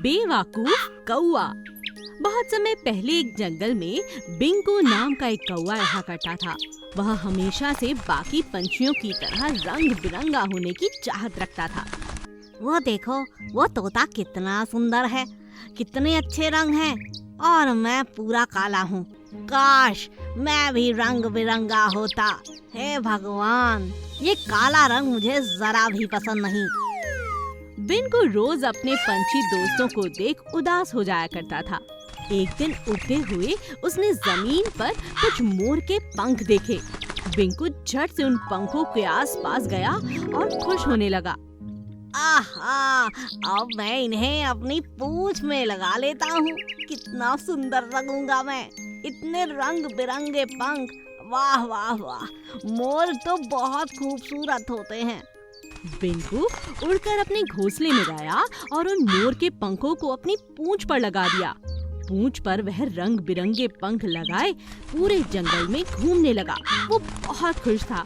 बेवकूफ कौआ। बहुत समय पहले एक जंगल में बिंगू नाम का एक कौआ रहा करता था। वह हमेशा से बाकी पंछियों की तरह रंग बिरंगा होने की चाहत रखता था। वो देखो, वो तोता कितना सुंदर है, कितने अच्छे रंग हैं, और मैं पूरा काला हूँ। काश मैं भी रंग बिरंगा होता। हे भगवान, ये काला रंग मुझे जरा भी पसंद नहीं। बिंगू रोज अपने पंछी दोस्तों को देख उदास हो जाया करता था। एक दिन उड़ते हुए उसने जमीन पर कुछ मोर के पंख देखे। बिंगू झट से उन पंखों के आसपास गया और खुश होने लगा। आहा, अब मैं इन्हें अपनी पूंछ में लगा लेता हूँ। कितना सुंदर लगूंगा मैं, इतने रंग बिरंगे पंख। वाह वाह वाह, मोर तो बहुत खूबसूरत होते हैं। बिंगू उड़कर अपने घोंसले में गया और उन मोर के पंखों को अपनी पूंछ पर लगा दिया। पूंछ पर वह रंग बिरंगे पंख लगाए पूरे जंगल में घूमने लगा। वो बहुत खुश था।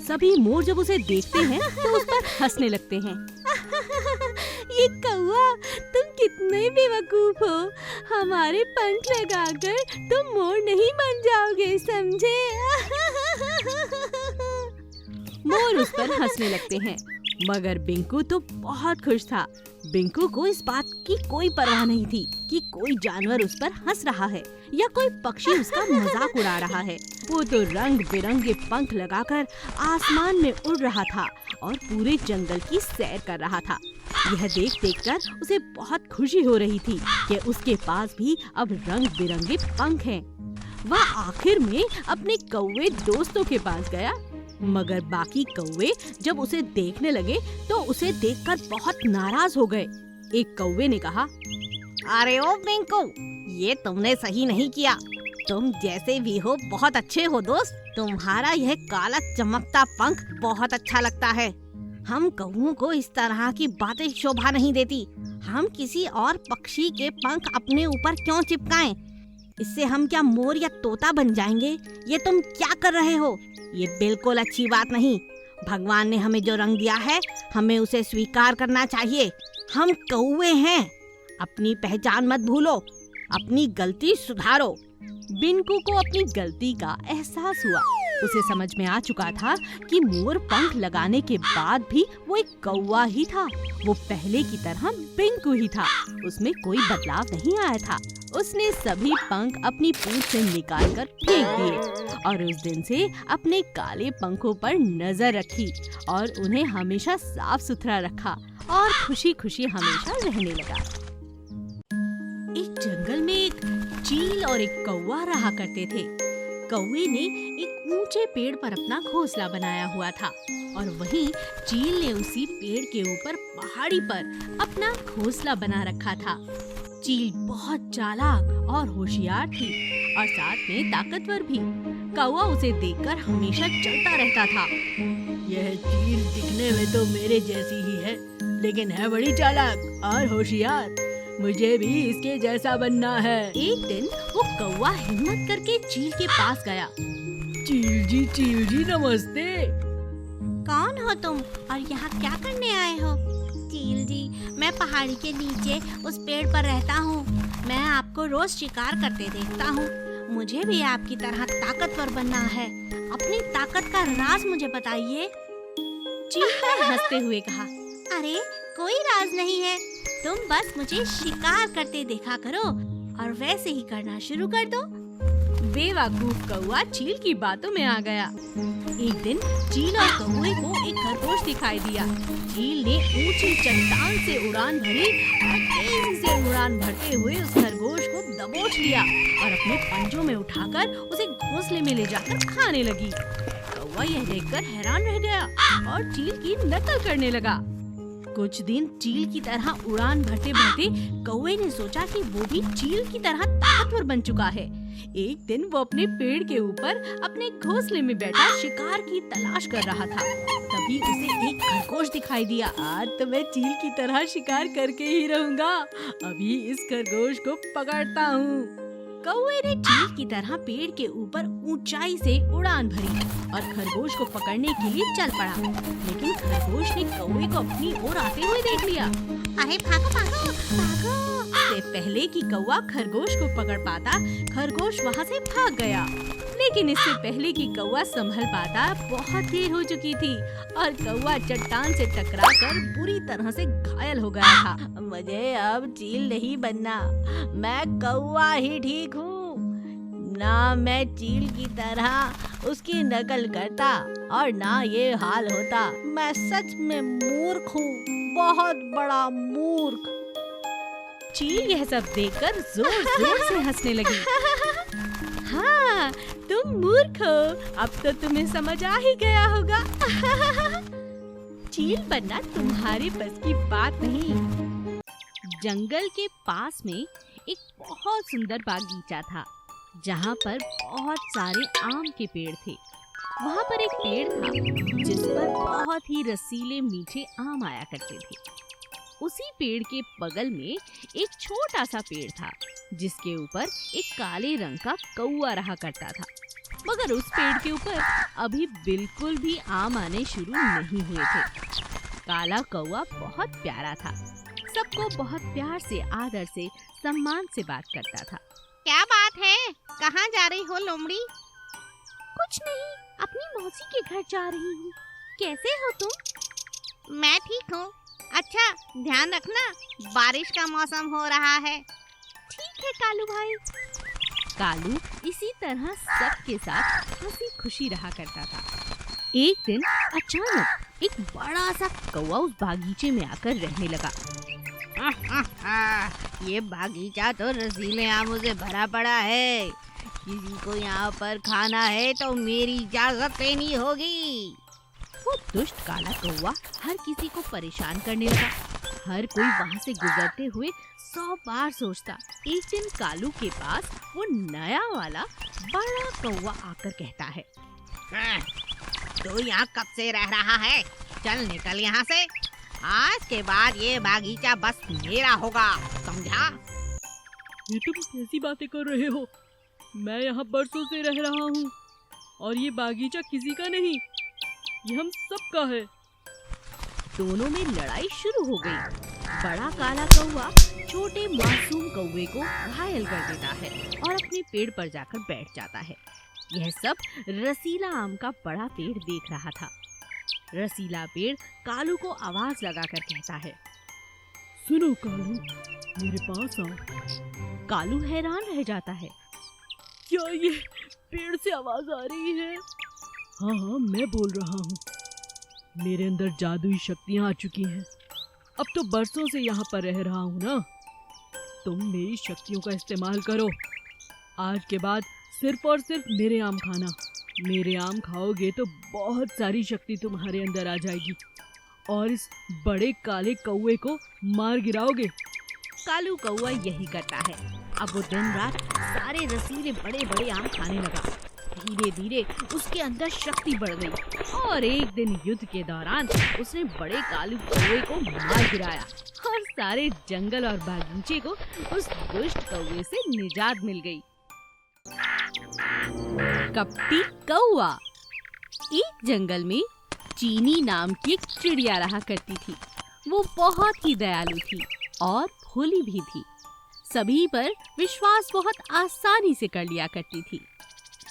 सभी मोर जब उसे देखते हैं तो उस पर हंसने लगते हैं। ये कौआ, तुम कितने बेवकूफ हो। हमारे पंख लगाकर तुम मोर नहीं बन जाओगे, समझे? मोर उस पर हंसने लगते हैं, मगर बिंगू तो बहुत खुश था। बिंगू को इस बात की कोई परवाह नहीं थी कि कोई जानवर उस पर हंस रहा है या कोई पक्षी उसका मजाक उड़ा रहा है। वो तो रंग बिरंगे पंख लगाकर आसमान में उड़ रहा था और पूरे जंगल की सैर कर रहा था। यह देख देखकर उसे बहुत खुशी हो रही थी कि उसके पास भी अब रंग बिरंगे पंख हैं। वह आखिर में अपने कौवे दोस्तों के पास गया, मगर बाकी कौवे जब उसे देखने लगे तो उसे देखकर बहुत नाराज हो गए। एक कौवे ने कहा, अरे ओ बिंगू, ये तुमने सही नहीं किया। तुम जैसे भी हो बहुत अच्छे हो दोस्त। तुम्हारा यह काला चमकता पंख बहुत अच्छा लगता है। हम कौवों को इस तरह की बातें शोभा नहीं देती। हम किसी और पक्षी के पंख अपने ऊपर क्यों चिपकाएं? इससे हम क्या मोर या तोता बन जाएंगे? ये तुम क्या कर रहे हो? ये बिल्कुल अच्छी बात नहीं। भगवान ने हमें जो रंग दिया है, हमें उसे स्वीकार करना चाहिए। हम कौवे हैं। अपनी पहचान मत भूलो, अपनी गलती सुधारो। बिंगू को अपनी गलती का एहसास हुआ। उसे समझ में आ चुका था कि मोर पंख लगाने के बाद भी वो एक कौवा ही था। वो पहले की तरह बिंगू ही था। उसमें कोई बदलाव नहीं आया था। उसने सभी पंख अपनी पूंछ से निकालकर फेंक दिए और उस दिन से अपने काले पंखों पर नजर रखी और उन्हें हमेशा साफ सुथरा रखा और खुशी खुशी हमेशा रहने लगा। एक जंगल में एक चील और एक कौवा रहा करते थे। कौवे ने एक ऊंचे पेड़ पर अपना घोंसला बनाया हुआ था और वहीं चील ने उसी पेड़ के ऊपर पहाड़ी पर अपना घोंसला बना रखा था। चील बहुत चालाक और होशियार थी और साथ में ताकतवर भी। कौवा उसे देखकर हमेशा चलता रहता था। यह चील दिखने में तो मेरे जैसी ही है, लेकिन है बड़ी चालाक और होशियार। मुझे भी इसके जैसा बनना है। एक दिन वो कौवा हिम्मत करके चील के पास गया। चील जी नमस्ते। कौन हो तुम और यहाँ क्या करने आए हो? चील जी, मैं पहाड़ी के नीचे उस पेड़ पर रहता हूँ। मैं आपको रोज शिकार करते देखता हूँ। मुझे भी आपकी तरह ताकतवर बनना है। अपनी ताकत का राज मुझे बताइए। चील ने हंसते हुए कहा, अरे कोई राज नहीं है। तुम बस मुझे शिकार करते देखा करो और वैसे ही करना शुरू कर दो। बेवकूफ कौवा चील की बातों में आ गया। एक दिन चील और कौवे को एक खरगोश दिखाई दिया। चील ने ऊंची चट्टान से उड़ान भरी और तेजी से उड़ान भरते हुए उस खरगोश को दबोच लिया और अपने पंजों में उठाकर उसे घोंसले में ले जाकर खाने लगी। कौवा यह देखकर हैरान रह गया और चील की नकल करने लगा। कुछ दिन चील की तरह उड़ान भरते भरते कौवे ने सोचा कि वो भी चील की तरह ताकतवर बन चुका है। एक दिन वो अपने पेड़ के ऊपर अपने घोंसले में बैठा शिकार की तलाश कर रहा था। तभी उसे एक खरगोश दिखाई दिया। आज तो मैं चील की तरह शिकार करके ही रहूंगा। अभी इस खरगोश को पकड़ता हूँ। कौवे ने चील की तरह पेड़ के ऊपर ऊंचाई से उड़ान भरी और खरगोश को पकड़ने के लिए चल पड़ा। लेकिन खरगोश ने कौवे को अपनी ओर आते हुए देख लिया। अरे भागो भागो, पहले कि कौवा खरगोश को पकड़ पाता, खरगोश वहाँ से भाग गया। लेकिन इससे पहले कि कौवा संभल पाता, बहुत देर हो चुकी थी और कौवा चट्टान से टकराकर बुरी तरह से घायल हो गया था। मुझे अब चील नहीं बनना, मैं कौवा ही ठीक हूँ। ना मैं चील की तरह उसकी नकल करता और ना ये हाल होता। मैं सच में मूर्ख हूँ, बहुत बड़ा मूर्ख। चील यह सब देखकर जोर जोर से हंसने लगी। हाँ, तुम मूर्ख हो, अब तो तुम्हें समझ आ ही गया होगा। चील बनना तुम्हारे बस की बात नहीं। जंगल के पास में एक बहुत सुंदर बागीचा था, जहाँ पर बहुत सारे आम के पेड़ थे। वहाँ पर एक पेड़ था जिस पर बहुत ही रसीले मीठे आम आया करते थे। उसी पेड़ के बगल में एक छोटा सा पेड़ था, जिसके ऊपर एक काले रंग का कौवा रहा करता था। मगर उस पेड़ के ऊपर अभी बिल्कुल भी आम आने शुरू नहीं हुए थे। काला कौवा बहुत प्यारा था, सबको बहुत प्यार से, आदर से, सम्मान से बात करता था। क्या बात है, कहाँ जा रही हो लोमड़ी? कुछ नहीं, अपनी मौसी के घर जा रही हूँ। कैसे हो तुम? मैं ठीक हूँ। अच्छा, ध्यान रखना, बारिश का मौसम हो रहा है। ठीक है कालू भाई। कालू इसी तरह सबके साथ हंसी खुशी रहा करता था। एक दिन अचानक एक बड़ा सा कौवा उस बागीचे में आकर रहने लगा। ये बागीचा तो रसीले आमों से भरा पड़ा है। किसी को यहाँ पर खाना है तो मेरी इजाजत लेनी होगी। वो दुष्ट काला कौवा हर किसी को परेशान करने लगा। हर कोई वहाँ से गुजरते हुए 100 बार सोचता। एक दिन कालू के पास वो नया वाला बड़ा कौवा आकर कहता है, तू यहाँ कब से रह रहा है? चल निकल यहाँ से। आज के बाद ये बागीचा बस मेरा होगा, समझा? ये तुम कैसी बातें कर रहे हो? मैं यहाँ बरसों से रह रहा हूँ और ये बागीचा किसी का नहीं, ये हम सबका है। दोनों में लड़ाई शुरू हो गई। बड़ा काला कौवा छोटे मासूम कौवे को घायल कर देता है और अपने पेड़ पर जाकर बैठ जाता है। यह सब रसीला आम का बड़ा पेड़ देख रहा था। रसीला पेड़ कालू को आवाज लगाकर कहता है, सुनो कालू, मेरे पास आओ। कालू हैरान रह जाता है। क्या ये पेड़ से आवाज आ रही है? हाँ हाँ, मैं बोल रहा हूँ। मेरे अंदर जादुई शक्तियाँ आ चुकी हैं। अब तो बरसों से यहाँ पर रह रहा हूँ ना। तुम मेरी शक्तियों का इस्तेमाल करो। आज के बाद सिर्फ और सिर्फ मेरे आम खाना। मेरे आम खाओगे तो बहुत सारी शक्ति तुम्हारे अंदर आ जाएगी और इस बड़े काले कौवे को मार गिराओगे। कालू कौवा यही करता है। अब वो दिन रात सारे रसीले बड़े बड़े आम खाने लगा। धीरे धीरे उसके अंदर शक्ति बढ़ गई और एक दिन युद्ध के दौरान उसने बड़े कालू कौवे को मार गिराया और सारे जंगल और बागीचे को उस दुष्ट कौवे से निजात मिल गई। कपटी कौवा। एक जंगल में चीनी नाम की एक चिड़िया रहा करती थी। वो बहुत ही दयालु थी और भोली भी थी। सभी पर विश्वास बहुत आसानी से कर लिया करती थी।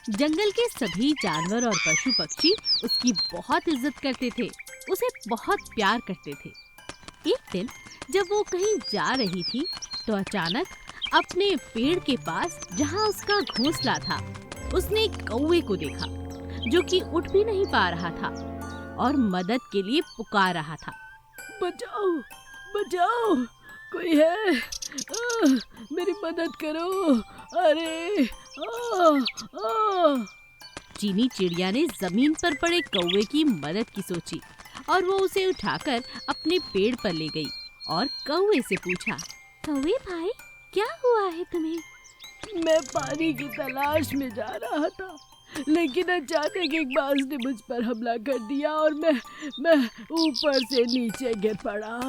जंगल के सभी जानवर और पशु पक्षी उसकी बहुत इज्जत करते थे, उसे बहुत प्यार करते थे। एक दिन जब वो कहीं जा रही थी तो अचानक अपने पेड़ के पास जहाँ उसका घोंसला था, उसने एक कौवे को देखा जो कि उठ भी नहीं पा रहा था और मदद के लिए पुकार रहा था। बचाओ, बचाओ, कोई है? मेरी मदद करो। अरे चीनी चिड़िया ने जमीन पर पड़े कौवे की मदद की सोची और वो उसे उठाकर अपने पेड़ पर ले गई और कौवे से पूछा, कौवे भाई, क्या हुआ है तुम्हें? मैं पानी की तलाश में जा रहा था, लेकिन अचानक एक बाज ने मुझ पर हमला कर दिया और मैं ऊपर से नीचे गिर पड़ा।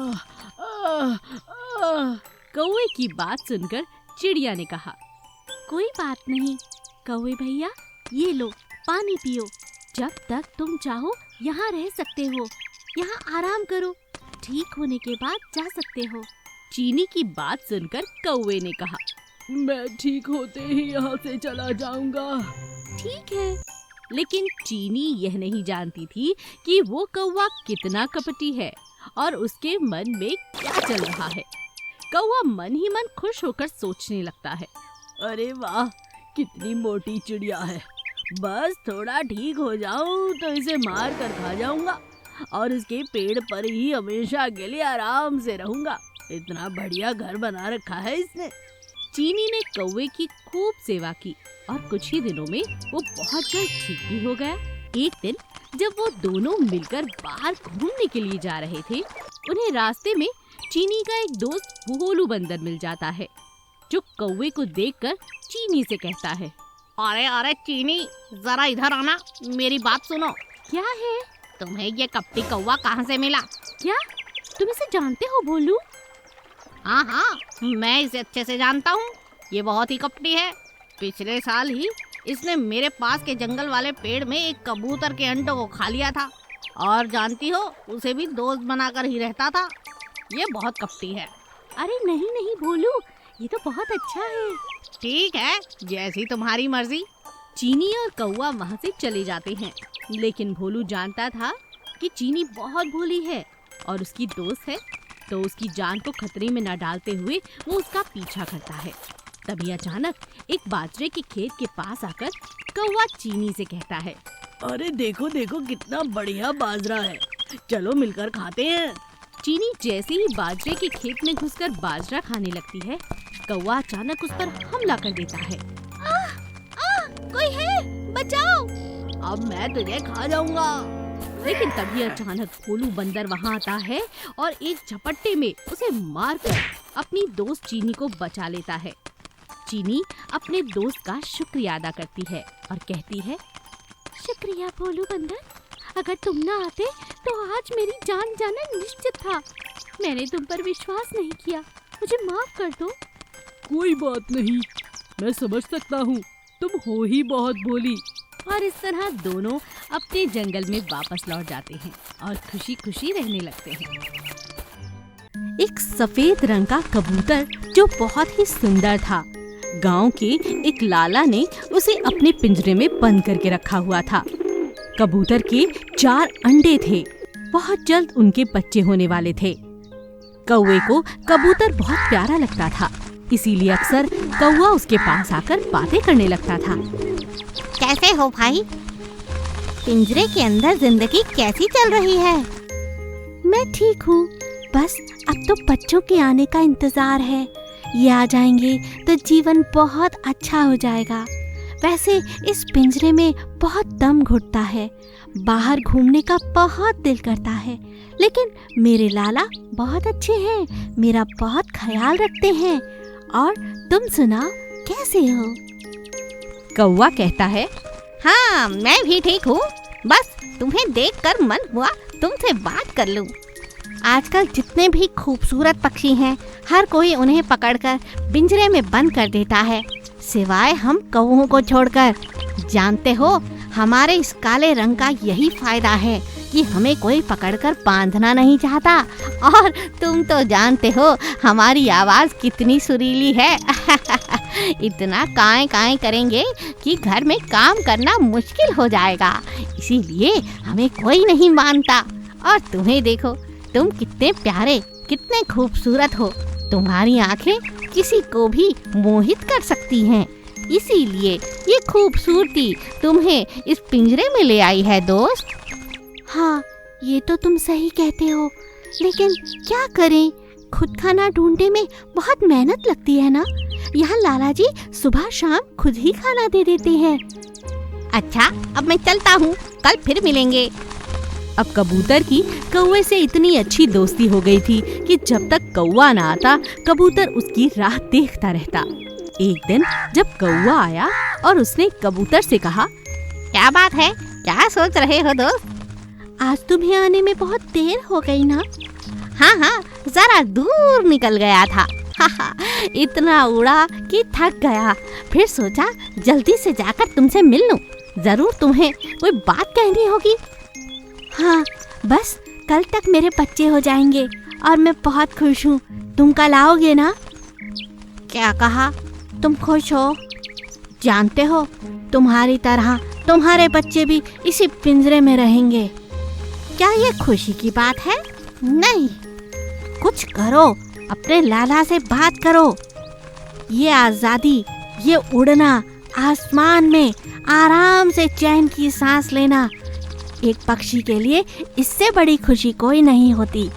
कौवे की बात सुनकर चिड़िया ने कहा, कोई बात नहीं कौवे भैया, ये लो पानी पियो। जब तक तुम चाहो यहाँ रह सकते हो, यहाँ आराम करो, ठीक होने के बाद जा सकते हो। चीनी की बात सुनकर कौवे ने कहा, मैं ठीक होते ही यहाँ से चला जाऊंगा। ठीक है। लेकिन चीनी यह नहीं जानती थी कि वो कौवा कितना कपटी है और उसके मन में क्या चल रहा है। कौवा मन ही मन खुश होकर सोचने लगता है, अरे वाह, कितनी मोटी चिड़िया है। बस थोड़ा ठीक हो जाऊं तो इसे मार कर खा जाऊंगा और इसके पेड़ पर ही हमेशा के लिए आराम से रहूंगा। इतना बढ़िया घर बना रखा है इसने। चीनी ने कौवे की खूब सेवा की और कुछ ही दिनों में वो बहुत जल्द ठीक भी हो गया। एक दिन जब वो दोनों मिलकर बाहर घूमने के लिए जा रहे थे, उन्हें रास्ते में चीनी का एक दोस्त भोलू बंदर मिल जाता है, जो कौवे को देखकर चीनी से कहता है, अरे अरे चीनी, जरा इधर आना, मेरी बात सुनो। क्या है? तुम्हें ये कपटी कौवा कहाँ से मिला? क्या तुम इसे जानते हो भोलू? हाँ हाँ, मैं इसे अच्छे से जानता हूँ। ये बहुत ही कपटी है। पिछले साल ही इसने मेरे पास के जंगल वाले पेड़ में एक कबूतर के अंडों को खा लिया था और जानती हो, उसे भी दोस्त बनाकर ही रहता था। ये बहुत कपटी है। अरे नहीं नहीं भोलू, ये तो बहुत अच्छा है। ठीक है, जैसी तुम्हारी मर्जी। चीनी और कौवा वहाँ से चले जाते हैं, लेकिन भोलू जानता था कि चीनी बहुत भोली है और उसकी दोस्त है, तो उसकी जान को खतरे में न डालते हुए वो उसका पीछा करता है। तभी अचानक एक बाजरे के खेत के पास आकर कौवा चीनी से कहता है, अरे देखो देखो, कितना बढ़िया बाजरा है, चलो मिलकर खाते हैं। चीनी जैसे ही बाजरे के खेत में घुसकर बाजरा खाने लगती है, कौवा अचानक उस पर हमला कर देता है। कोई है, बचाओ! अब मैं तुझे खा जाऊंगा। लेकिन तभी अचानक भोलू बंदर वहाँ आता है और एक झपट्टे में उसे मारकर अपनी दोस्त चीनी को बचा लेता है। चीनी अपने दोस्त का शुक्रिया अदा करती है और कहती है, शुक्रिया भोलू बंदर, अगर तुम ना आते तो आज मेरी जान जाना निश्चित था। मैंने तुम पर विश्वास नहीं किया, मुझे माफ कर दो। कोई बात नहीं, मैं समझ सकता हूँ, तुम हो ही बहुत भोली। और इस तरह दोनों अपने जंगल में वापस लौट जाते हैं और खुशी खुशी रहने लगते हैं। एक सफेद रंग का कबूतर जो बहुत ही सुंदर था, गांव के एक लाला ने उसे अपने पिंजरे में बंद करके रखा हुआ था। कबूतर के 4 अंडे थे, बहुत जल्द उनके बच्चे होने वाले थे। कौवे को कबूतर बहुत प्यारा लगता था, इसीलिए अक्सर कौवा उसके पास आकर बातें करने लगता था। कैसे हो भाई? पिंजरे के अंदर जिंदगी कैसी चल रही है? मैं ठीक हूँ, बस अब तो बच्चों के आने का इंतजार है। ये आ जाएंगे तो जीवन बहुत अच्छा हो जाएगा। वैसे इस पिंजरे में बहुत दम घुटता है, बाहर घूमने का बहुत दिल करता है, लेकिन मेरे लाला बहुत अच्छे हैं, मेरा बहुत ख्याल रखते हैं। और तुम सुनाओ, कैसे हो? कौवा कहता है, हाँ मैं भी ठीक हूँ, बस तुम्हें देखकर मन हुआ तुमसे बात कर लूँ। आजकल जितने भी खूबसूरत पक्षी हैं, हर कोई उन्हें पकड़कर पिंजरे में बंद कर देता है, सिवाय हम कौवों को छोड़कर। जानते हो, हमारे इस काले रंग का यही फायदा है कि हमें कोई पकड़कर बांधना नहीं चाहता। और तुम तो जानते हो हमारी आवाज़ कितनी सुरीली है। इतना काएं काएं करेंगे कि घर में काम करना मुश्किल हो जाएगा, इसीलिए हमें कोई नहीं मानता। और तुम्हें देखो, तुम कितने प्यारे, कितने खूबसूरत हो। तुम्हारी आंखें किसी को भी मोहित कर सकती हैं, इसीलिए ये खूबसूरती तुम्हें इस पिंजरे में ले आई है दोस्त। हाँ, ये तो तुम सही कहते हो, लेकिन क्या करें, खुद खाना ढूंढने में बहुत मेहनत लगती है ना। यहाँ लाला जी सुबह शाम खुद ही खाना दे देते हैं। अच्छा, अब मैं चलता हूँ, कल फिर मिलेंगे। अब कबूतर की कौवे से इतनी अच्छी दोस्ती हो गई थी कि जब तक कौवा ना आता, कबूतर उसकी राह देखता रहता। एक दिन जब कौवा आया और उसने कबूतर से कहा, क्या बात है, क्या सोच रहे हो दोस्त? आज तुम्हें आने में बहुत देर हो गई ना। हाँ हाँ, जरा दूर निकल गया था। इतना उड़ा कि थक गया, फिर सोचा जल्दी से जाकर तुमसे मिल लूं। जरूर तुम्हें कोई बात कहनी होगी। हाँ, बस कल तक मेरे बच्चे हो जाएंगे और मैं बहुत खुश हूँ। तुम कल आओगे ना? क्या कहा? तुम खुश हो? जानते हो, तुम्हारी तरह तुम्हारे बच्चे भी इसी पिंजरे में रहेंगे। क्या ये खुशी की बात है? नहीं, कुछ करो, अपने लाला से बात करो। ये आजादी, ये उड़ना, आसमान में आराम से चैन की सांस लेना, एक पक्षी के लिए इससे बड़ी खुशी कोई नहीं होती।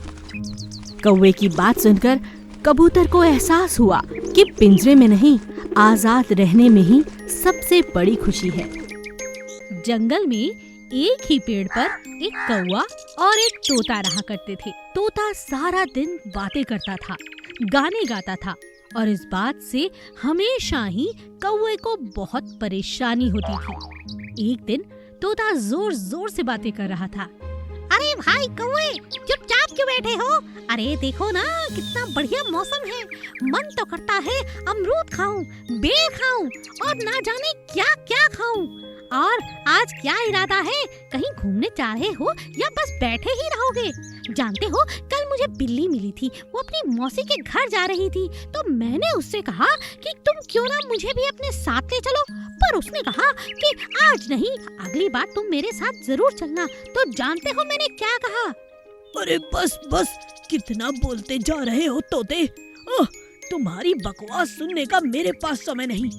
कौवे की बात सुनकर कबूतर को एहसास हुआ कि पिंजरे में नहीं, आजाद रहने में ही सबसे बड़ी खुशी है। जंगल में एक ही पेड़ पर एक कौवा और एक तोता रहा करते थे। तोता सारा दिन बातें करता था, गाने गाता था और इस बात से हमेशा ही कौवे को बहुत परेशानी होती थी। एक दिन तोता जोर जोर से बातें कर रहा था। अरे भाई कौवे, चुपचाप क्यों बैठे हो? अरे देखो ना, कितना बढ़िया मौसम है। मन तो करता है अमरूद खाऊं, बेर खाऊं और ना जाने क्या क्या खाऊं। और आज क्या इरादा है? कहीं घूमने जा रहे हो या बस बैठे ही रहोगे? जानते हो, कल मुझे बिल्ली मिली थी। वो अपनी मौसी के घर जा रही थी, तो मैंने उससे कहा कि तुम क्यों ना मुझे भी अपने साथ ले चलो, पर उसने कहा कि आज नहीं, अगली बार तुम मेरे साथ जरूर चलना। तो जानते हो मैंने क्या कहा? अरे बस बस, कितना बोलते जा रहे हो तोते। तुम्हारी बकवास सुनने का मेरे पास समय नहीं।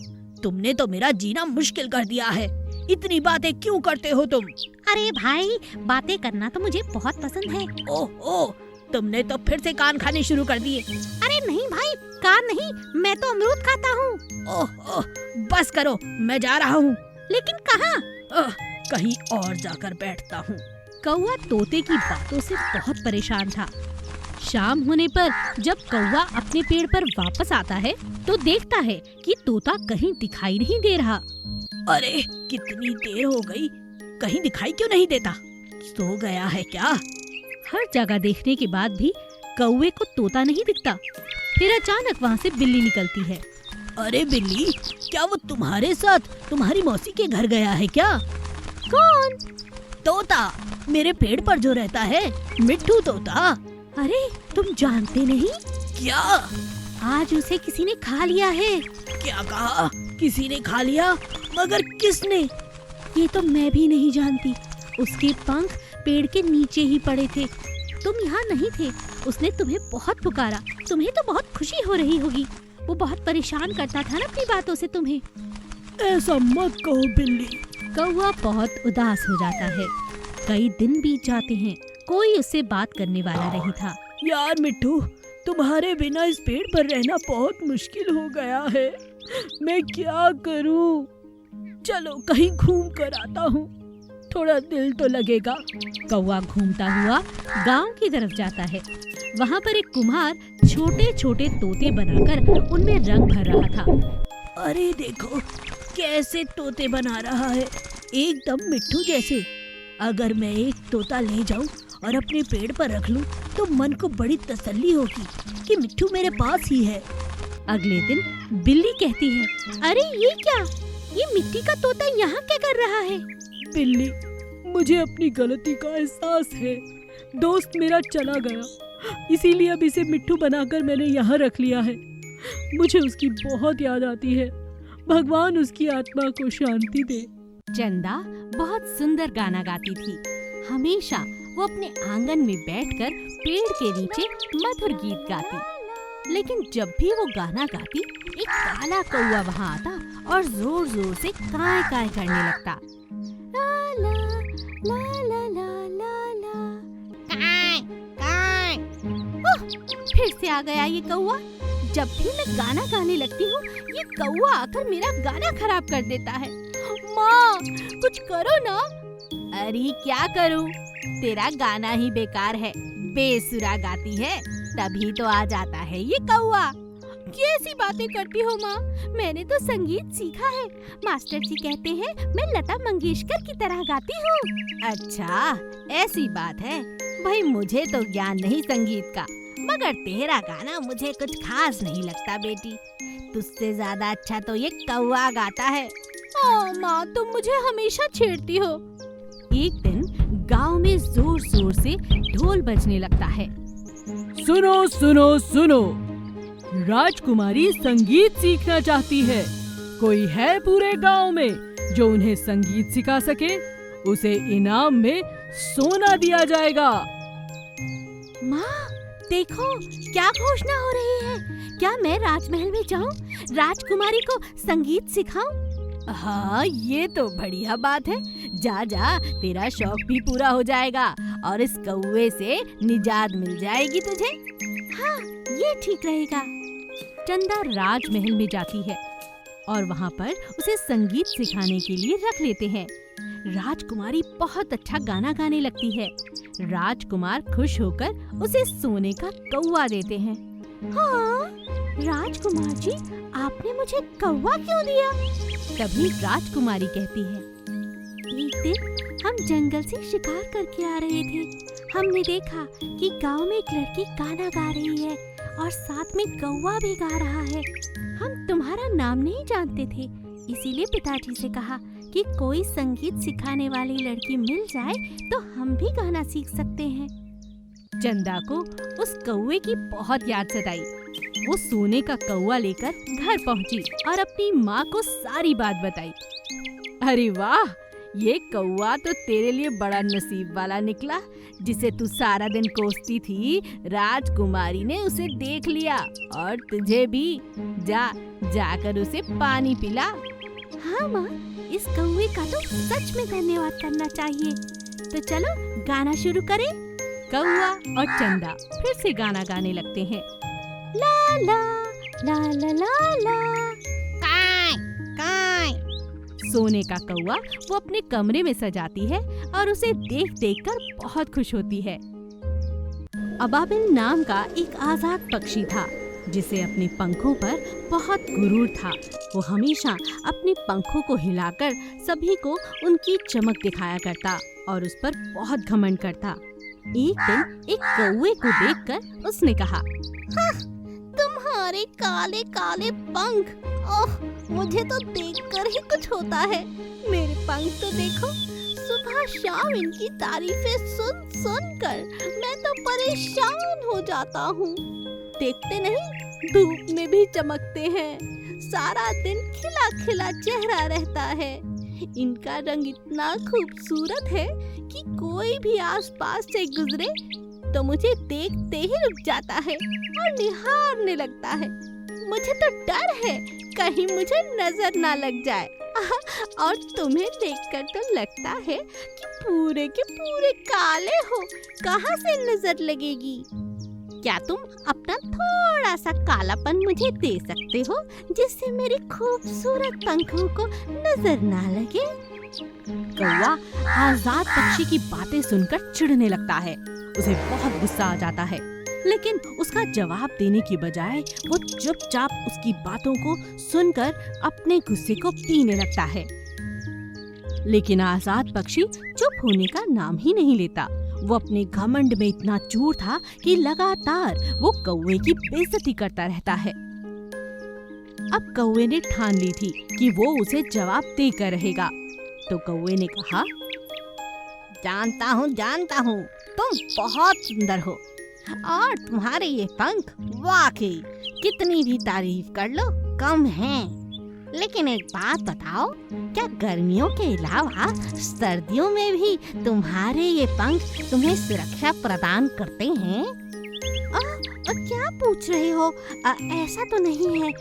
तुमने तो मेरा जीना मुश्किल कर दिया है। इतनी बातें क्यों करते हो तुम? अरे भाई, बातें करना तो मुझे बहुत पसंद है। ओह, तुमने तो फिर से कान खाने शुरू कर दिए। अरे नहीं भाई, कान नहीं, मैं तो अमरूद खाता हूँ। ओह, बस करो, मैं जा रहा हूँ। लेकिन कहाँ? कहीं और जाकर बैठता हूँ। कौवा तोते की बातों से बहुत परेशान था। शाम होने पर जब कौवा अपने पेड़ पर वापस आता है तो देखता है कि तोता कहीं दिखाई नहीं दे रहा। अरे कितनी देर हो गई, कहीं दिखाई क्यों नहीं देता? सो गया है क्या? हर जगह देखने के बाद भी कौवे को तोता नहीं दिखता। फिर अचानक वहाँ से बिल्ली निकलती है। अरे बिल्ली, क्या वो तुम्हारे साथ तुम्हारी मौसी के घर गया है क्या? कौन? तोता, मेरे पेड़ पर जो रहता है, मिट्ठू तोता। अरे तुम जानते नहीं? क्या? आज उसे किसी ने खा लिया है। क्या कहा? किसी ने खा लिया? मगर किसने? ये तो मैं भी नहीं जानती। उसके पंख पेड़ के नीचे ही पड़े थे। तुम यहाँ नहीं थे। उसने तुम्हें बहुत पुकारा। तुम्हें तो बहुत खुशी हो रही होगी। वो बहुत परेशान करता था ना अपनी बातों से तुम्हें। ऐसा मत कहो बिल्ली। कौवा बहुत उदास हो जाता है। कई दिन बीत जाते हैं, कोई उससे बात करने वाला नहीं था। यार मिट्ठू, तुम्हारे बिना इस पेड़ पर रहना बहुत मुश्किल हो गया है। मैं क्या करूं? चलो कहीं घूम कर आता हूँ, थोड़ा दिल तो लगेगा। कौवा घूमता हुआ गांव की तरफ जाता है। वहाँ पर एक कुम्हार छोटे छोटे तोते बनाकर उनमें रंग भर रहा था। अरे देखो कैसे तोते बना रहा है, एकदम मिट्ठू जैसे। अगर मैं एक तोता ले जाऊं और अपने पेड़ पर रख लूं, तो मन को बड़ी तसल्ली होगी कि मिट्ठू मेरे पास ही है। अगले दिन बिल्ली कहती है, अरे ये क्या? ये मिट्टी का तोता यहाँ क्या कर रहा है? बिल्ली, मुझे अपनी गलती का एहसास है। दोस्त मेरा चला गया, इसीलिए अब इसे मिट्ठू बनाकर मैंने यहाँ रख लिया है। मुझे उसकी बहुत याद आती है। भगवान उसकी आत्मा को शांति दे। चंदा बहुत सुंदर गाना गाती थी। हमेशा वो अपने आंगन में बैठकर पेड़ के नीचे मधुर गीत गाती। लेकिन जब भी वो गाना गाती, एक काला कौवा वहाँ आता और जोर जोर से काय काय करने लगता। ला ला ला ला ला ला ला। काय काय। फिर से आ गया ये कौवा। जब भी मैं गाना गाने लगती हूँ, ये कौवा आकर मेरा गाना खराब कर देता है। माँ, कुछ करो ना। अरे क्या करूँ? तेरा गाना ही बेकार है, बेसुरा गाती है, तभी तो आ जाता है ये कौवा। कैसी बातें करती हो माँ? मैंने तो संगीत सीखा है। मास्टर जी कहते हैं मैं लता मंगेशकर की तरह गाती हूँ। अच्छा, ऐसी बात है। भाई मुझे तो ज्ञान नहीं संगीत का, मगर तेरा गाना मुझे कुछ खास नहीं लगता बेटी। तुझसे ज्यादा अच्छा तो ये कौवा गाता है। माँ, तुम मुझे हमेशा छेड़ती हो। एक दिन गांव में जोर जोर से ढोल बजने लगता है। सुनो सुनो सुनो, राजकुमारी संगीत सीखना चाहती है। कोई है पूरे गांव में जो उन्हें संगीत सिखा सके? उसे इनाम में सोना दिया जाएगा। माँ देखो, क्या घोषणा हो रही है। क्या मैं राजमहल में जाऊं, राजकुमारी को संगीत सिखाऊं? हाँ, ये तो बढ़िया बात है। जा जा, तेरा शौक भी पूरा हो जाएगा और इस कौवे से निजात मिल जाएगी तुझे। हाँ, ये ठीक रहेगा। चंदा राजमहल में जाती है और वहाँ पर उसे संगीत सिखाने के लिए रख लेते हैं। राजकुमारी बहुत अच्छा गाना गाने लगती है। राजकुमार खुश होकर उसे सोने का कौवा देते हैं। हाँ, राजकुमार जी, आपने मुझे कौवा क्यों दिया? तभी राजकुमारी कहती है, एक दिन हम जंगल से शिकार करके आ रहे थे। हमने देखा कि गांव में एक लड़की गाना गा रही है और साथ में कौवा भी गा रहा है। हम तुम्हारा नाम नहीं जानते थे, इसीलिए पिताजी से कहा कि कोई संगीत सिखाने वाली लड़की मिल जाए तो हम भी गाना सीख सकते हैं। चंदा को उस कौवे की बहुत याद सताई। वो सोने का कौवा लेकर घर पहुंची और अपनी माँ को सारी बात बताई। अरे वाह, ये कौवा तो तेरे लिए बड़ा नसीब वाला निकला। जिसे तू सारा दिन कोसती थी, राजकुमारी ने उसे देख लिया और तुझे भी। जाकर उसे पानी पिला। हाँ माँ, इस कौवे का तो सच में धन्यवाद करना चाहिए। तो चलो गाना शुरू करें। कौवा और चंदा फिर से गाना गाने लगते हैं। ला ला ला ला ला ला। काय काय। सोने का कौवा वो अपने कमरे में सजाती है और उसे देख देख कर बहुत खुश होती है। अबाबिल नाम का एक आजाद पक्षी था जिसे अपने पंखों पर बहुत गुरूर था। वो हमेशा अपने पंखों को हिलाकर सभी को उनकी चमक दिखाया करता और उस पर बहुत घमंड करता। एक दिन एक कौवे को देखकर उसने कहा, तुम्हारे काले काले पंख, ओह, मुझे तो देखकर ही कुछ होता है। मेरे पंख तो देखो, सुबह शाम इनकी तारीफें सुन सुन कर मैं तो परेशान हो जाता हूँ। देखते नहीं, धूप में भी चमकते हैं। सारा दिन खिला खिला चेहरा रहता है। इनका रंग इतना खूबसूरत है कि कोई भी आसपास से गुजरे तो मुझे देखते ही रुक जाता है और निहारने लगता है। मुझे तो डर है कहीं मुझे नजर ना लग जाए। और तुम्हें देखकर तो लगता है कि पूरे के पूरे काले हो, कहाँ से नजर लगेगी? क्या तुम अपना थोड़ा सा कालापन मुझे दे सकते हो जिससे मेरे खूबसूरत पंखों को नजर ना लगे? कौवा आजाद पक्षी की बातें सुनकर चिढ़ने लगता है। उसे बहुत गुस्सा आ जाता है, लेकिन उसका जवाब देने की बजाय वो चुपचाप उसकी बातों को सुनकर अपने गुस्से को पीने लगता है। लेकिन आजाद पक्षी चुप होने का नाम ही नहीं लेता। वो अपने घमंड में इतना चूर था कि लगातार वो कौवे की बेइज्जती करता रहता है। अब कौवे ने ठान ली थी कि वो उसे जवाब देकर रहेगा। तो कौवे ने कहा, जानता हूँ, तुम बहुत सुंदर हो और तुम्हारे ये पंख वाकई कितनी भी तारीफ कर लो कम हैं। लेकिन एक बात बताओ, क्या गर्मियों के अलावा सर्दियों में भी तुम्हारे ये पंख तुम्हें सुरक्षा प्रदान करते हैं? क्या पूछ रहे हो? ऐसा तो नहीं है।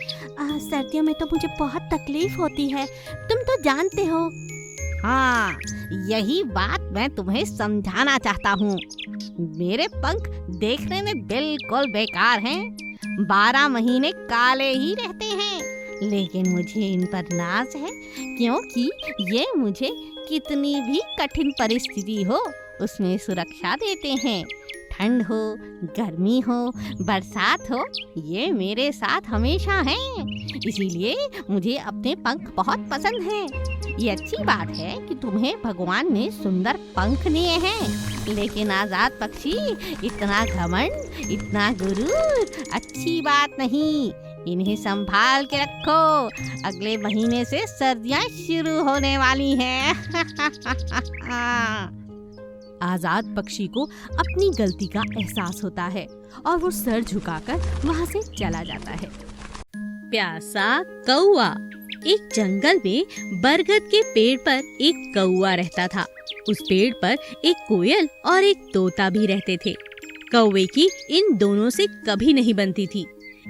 सर्दियों में तो मुझे बहुत तकलीफ होती है, तुम तो जानते हो। हाँ, यही बात मैं तुम्हें समझाना चाहता हूँ। मेरे पंख देखने में बिल्कुल बेकार हैं। 12 महीने काले ही रहते हैं, लेकिन मुझे इन पर नाज है क्योंकि ये मुझे कितनी भी कठिन परिस्थिति हो उसमें सुरक्षा देते हैं। ठंड हो, गर्मी हो, बरसात हो, ये मेरे साथ हमेशा हैं। इसीलिए मुझे अपने पंख बहुत पसंद हैं। ये अच्छी बात है कि तुम्हें भगवान ने सुंदर पंख दिए हैं, लेकिन आजाद पक्षी इतना घमंड, इतना गुरूर अच्छी बात नहीं। इन्हें संभाल के रखो, अगले महीने से सर्दियाँ शुरू होने वाली हैं। आजाद पक्षी को अपनी गलती का एहसास होता है और वो सर झुकाकर वहाँ से चला जाता है। प्यासा कौवा। एक जंगल में बरगद के पेड़ पर एक कौवा रहता था। उस पेड़ पर एक कोयल और एक तोता भी रहते थे। कौवे की इन दोनों से कभी नहीं बनती थी।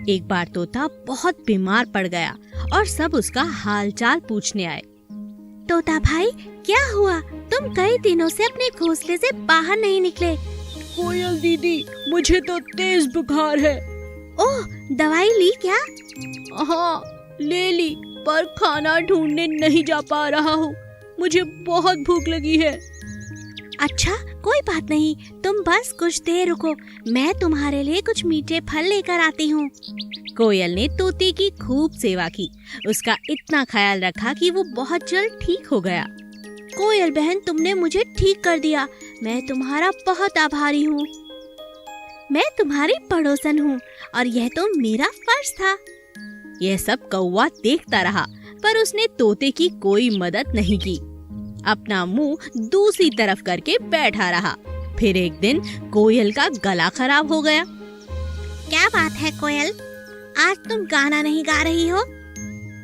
एक बार तोता बहुत बीमार पड़ गया और सब उसका हालचाल पूछने आए। तोता भाई, क्या हुआ? तुम कई दिनों से अपने घोंसले से बाहर नहीं निकले। कोयल दीदी, मुझे तो तेज बुखार है। ओह, दवाई ली क्या? हाँ, ले ली, पर खाना ढूंढने नहीं जा पा रहा हूँ। मुझे बहुत भूख लगी है। अच्छा, कोई बात नहीं, तुम बस कुछ देर रुको, मैं तुम्हारे लिए कुछ मीठे फल लेकर आती हूँ। कोयल ने तोते की खूब सेवा की। उसका इतना ख्याल रखा कि वो बहुत जल्द ठीक हो गया। कोयल बहन, तुमने मुझे ठीक कर दिया। मैं तुम्हारा बहुत आभारी हूँ। मैं तुम्हारी पड़ोसन हूँ और यह तो मेरा फर्ज था। यह सब कौवा देखता रहा, पर उसने तोते की कोई मदद नहीं की। अपना मुंह दूसरी तरफ करके बैठा रहा। फिर एक दिन कोयल का गला खराब हो गया। क्या बात है कोयल, आज तुम गाना नहीं गा रही हो?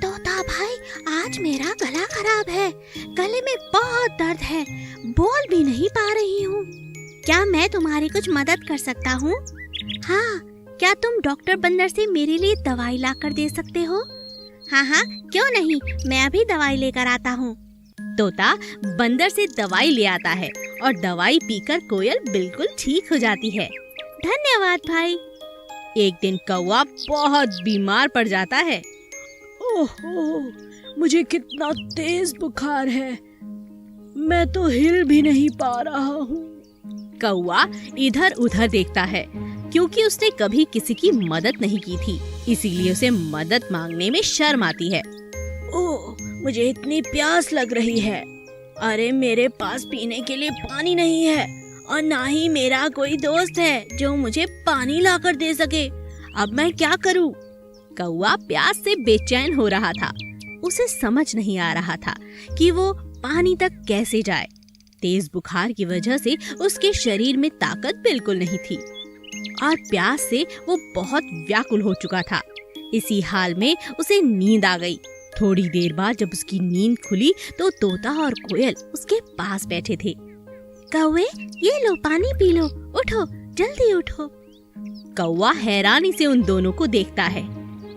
तोता भाई, आज मेरा गला खराब है, गले में बहुत दर्द है, बोल भी नहीं पा रही हूँ। क्या मैं तुम्हारी कुछ मदद कर सकता हूँ? हाँ, क्या तुम डॉक्टर बंदर से मेरे लिए दवाई ला कर दे सकते हो? हाँ हाँ, क्यों नहीं, मैं अभी दवाई लेकर आता हूँ। तोता बंदर से दवाई ले आता है और दवाई पीकर कोयल बिल्कुल ठीक हो जाती है। धन्यवाद भाई। एक दिन कौवा बहुत बीमार पड़ जाता है। ओहो, मुझे कितना तेज बुखार है, मैं तो हिल भी नहीं पा रहा हूँ। कौवा इधर उधर देखता है, क्योंकि उसने कभी किसी की मदद नहीं की थी, इसीलिए उसे मदद मांगने में शर्म आती है। ओह, मुझे इतनी प्यास लग रही है। अरे, मेरे पास पीने के लिए पानी नहीं है और ना ही मेरा कोई दोस्त है जो मुझे पानी लाकर दे सके। अब मैं क्या करूँ? कौवा प्यास से बेचैन हो रहा था। उसे समझ नहीं आ रहा था कि वो पानी तक कैसे जाए। तेज बुखार की वजह से उसके शरीर में ताकत बिल्कुल नहीं थी और प्यास से वो बहुत व्याकुल हो चुका था। इसी हाल में उसे नींद आ गई। थोड़ी देर बाद जब उसकी नींद खुली तो तोता और कोयल उसके पास बैठे थे। कौवे, ये लो, पानी पी लो, उठो, जल्दी उठो। कौवा हैरानी से उन दोनों को देखता है।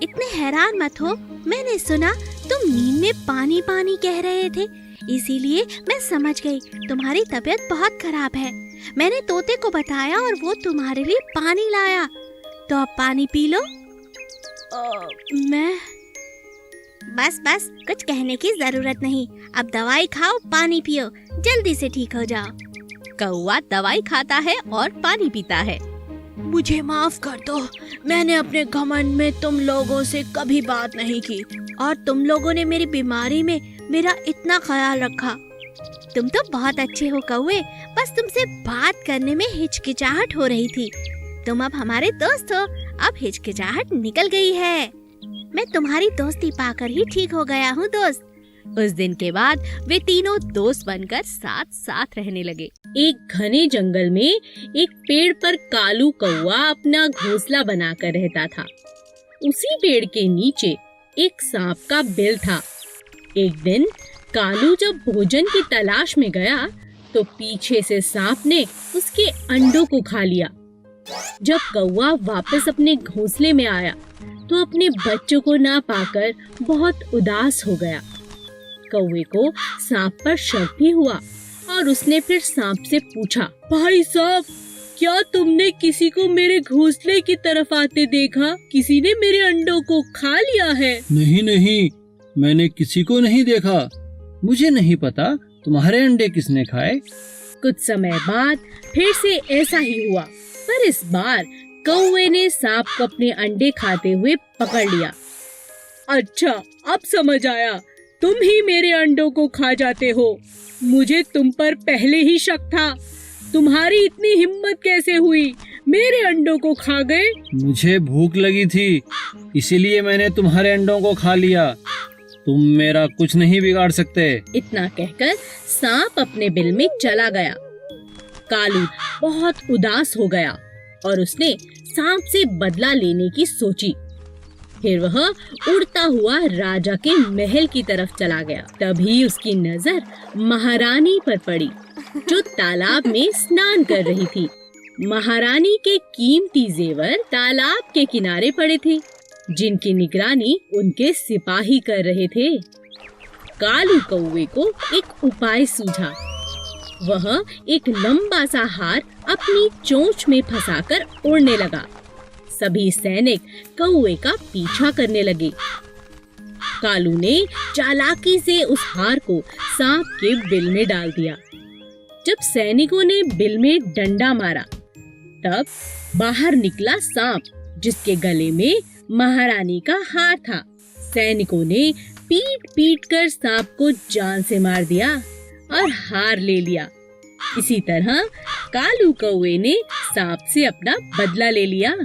इतने हैरान मत हो, मैंने सुना तुम नींद में पानी पानी कह रहे थे, इसीलिए मैं समझ गई तुम्हारी तबीयत बहुत खराब है। मैंने तोते को बताया और वो तुम्हारे लिए पानी लाया, तो अब पानी पी लो। मैं बस बस, कुछ कहने की जरूरत नहीं, अब दवाई खाओ, पानी पियो, जल्दी से ठीक हो जाओ। कौवा दवाई खाता है और पानी पीता है। मुझे माफ कर दो, मैंने अपने घमंड में तुम लोगों से कभी बात नहीं की और तुम लोगों ने मेरी बीमारी में मेरा इतना ख्याल रखा। तुम तो बहुत अच्छे हो कौवे, बस तुमसे बात करने में हिचकिचाहट हो रही थी। तुम अब हमारे दोस्त हो, अब हिचकिचाहट निकल गई है। मैं तुम्हारी दोस्ती पाकर ही ठीक हो गया हूँ दोस्त। उस दिन के बाद वे तीनों दोस्त बनकर साथ साथ रहने लगे। एक घने जंगल में एक पेड़ पर कालू कौवा अपना घोंसला बनाकर रहता था। उसी पेड़ के नीचे एक सांप का बिल था। एक दिन कालू जब भोजन की तलाश में गया तो पीछे से सांप ने उसके अंडों को खा लिया। जब कौवा वापस अपने घोंसले में आया तो अपने बच्चों को ना पाकर बहुत उदास हो गया। कौवे को सांप पर शक भी हुआ और उसने फिर सांप से पूछा, भाई साहब, क्या तुमने किसी को मेरे घोंसले की तरफ आते देखा? किसी ने मेरे अंडों को खा लिया है? नहीं नहीं, मैंने किसी को नहीं देखा। मुझे नहीं पता तुम्हारे अंडे किसने खाए। कुछ समय बाद फिर से ऐसा ही हुआ, पर इस बार कौवे ने सांप को अपने अंडे खाते हुए पकड़ लिया। अच्छा, अब समझ आया, तुम ही मेरे अंडों को खा जाते हो। मुझे तुम पर पहले ही शक था। तुम्हारी इतनी हिम्मत कैसे हुई? मेरे अंडों को खा गए। मुझे भूख लगी थी, इसीलिए मैंने तुम्हारे अंडों को खा लिया। तुम मेरा कुछ नहीं बिगाड़ सकते। इतना कहकर सांप अपने बिल में चला गया। कालू बहुत उदास हो गया और उसने सांप से बदला लेने की सोची। फिर वह उड़ता हुआ राजा के महल की तरफ चला गया। तभी उसकी नजर महारानी पर पड़ी, जो तालाब में स्नान कर रही थी। महारानी के कीमती जेवर तालाब के किनारे पड़े थे, जिनकी निगरानी उनके सिपाही कर रहे थे। कालू कौवे को एक उपाय सूझा। वह एक लंबा सा हार अपनी चोंच में फंसाकर उड़ने लगा। सभी सैनिक कौवे का पीछा करने लगे। कालू ने चालाकी से उस हार को सांप के बिल में डाल दिया। जब सैनिकों ने बिल में डंडा मारा, तब बाहर निकला सांप, जिसके गले में महारानी का हार था। सैनिकों ने पीट पीट कर सांप को जान से मार दिया और हार ले लिया। इसी तरह कालू कौवे ने सांप से अपना बदला ले लिया।